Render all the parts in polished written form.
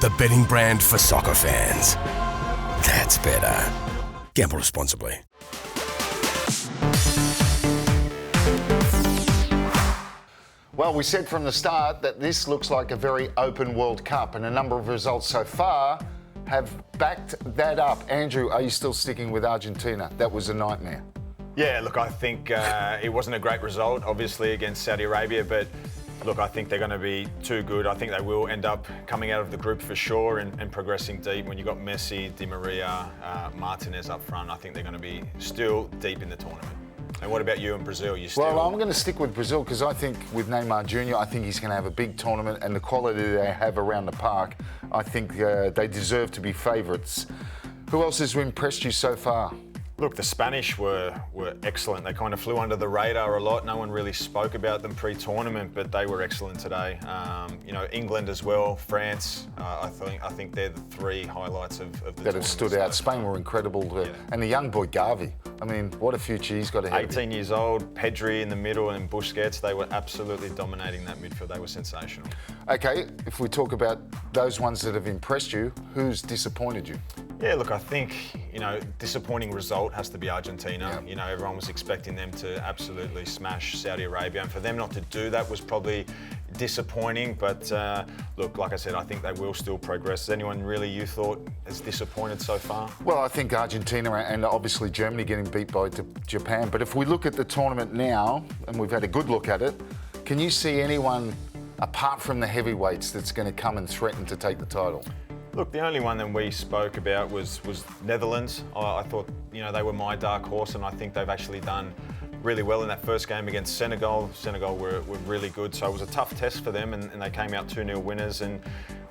The betting brand for soccer fans. That's better. Gamble responsibly. Well, we said from the start that this looks like a very open World Cup, and a number of results so far have backed that up. Andrew, are you still sticking with Argentina? That was a nightmare. Yeah, look, I think it wasn't a great result, obviously, against Saudi Arabia, but look, I think they're going to be too good. I think they will end up coming out of the group for sure and progressing deep. When you've got Messi, Di Maria, Martinez up front, I think they're going to be still deep in the tournament. And what about you in Brazil? Well, I'm going to stick with Brazil because I think with Neymar Jr., I think he's going to have a big tournament, and the quality they have around the park, I think they deserve to be favourites. Who else has impressed you so far? Look, the Spanish were excellent. They kind of flew under the radar a lot. No one really spoke about them pre-tournament, but they were excellent today. England as well, France. I think they're the three highlights of the tournament. That have stood out. Spain were incredible. Yeah. And the young boy, Gavi. I mean, what a future he's got ahead of him. 18 years old, Pedri in the middle and Busquets. They were absolutely dominating that midfield. They were sensational. Okay, if we talk about those ones that have impressed you, who's disappointed you? Yeah, look, I think, disappointing result has to be Argentina. Yeah. Everyone was expecting them to absolutely smash Saudi Arabia, and for them not to do that was probably disappointing. But look, like I said, I think they will still progress. Is anyone really you thought has disappointed so far? Well, I think Argentina and obviously Germany getting beat by Japan. But if we look at the tournament now, and we've had a good look at it, can you see anyone, apart from the heavyweights, that's going to come and threaten to take the title? Look, the only one that we spoke about was Netherlands. I thought, they were my dark horse, and I think they've actually done really well in that first game against Senegal. Senegal were really good, so it was a tough test for them, and they came out 2-0 winners. And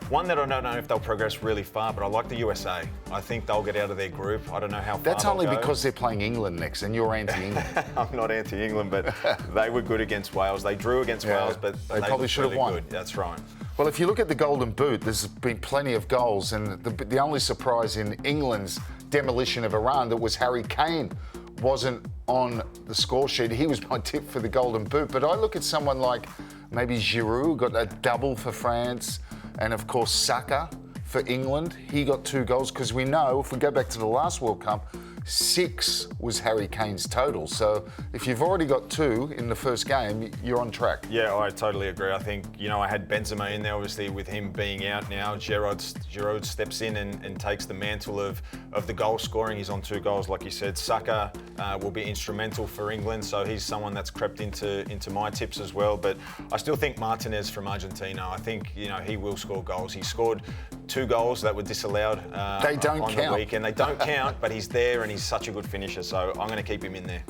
one that I don't know if they'll progress really far, but I like the USA. I think they'll get out of their group. I don't know how far That's only they'll go. Because they're playing England next, and you're anti-England. I'm not anti-England, but they were good against Wales. They drew against Wales, but they probably should have won. Good. That's right. Well, if you look at the Golden Boot, there's been plenty of goals, and the only surprise in England's demolition of Iran that was Harry Kane wasn't on the score sheet. He was my tip for the Golden Boot, but I look at someone like maybe Giroud, got a double for France, and of course Saka for England. He got 2 goals because we know, if we go back to the last World Cup, 6 was Harry Kane's total. So if you've already got 2 in the first game, you're on track. Yeah, I totally agree. I think, I had Benzema in there, obviously, with him being out now. Giroud steps in and takes the mantle of the goal scoring. He's on 2 goals, like you said. Saka will be instrumental for England, so he's someone that's crept into my tips as well. But I still think Martinez from Argentina, I think, he will score goals. He scored 2 goals that were disallowed they don't on count. The weekend. They don't count, but he's there and he's such a good finisher, so I'm going to keep him in there.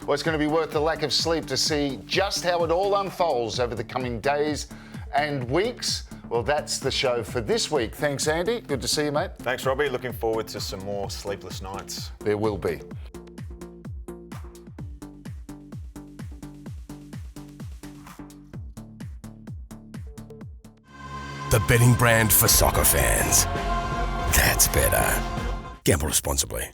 Well, it's going to be worth the lack of sleep to see just how it all unfolds over the coming days and weeks. Well, that's the show for this week. Thanks, Andy. Good to see you, mate. Thanks, Robbie. Looking forward to some more sleepless nights. There will be. The betting brand for soccer fans. That's better. Gamble responsibly.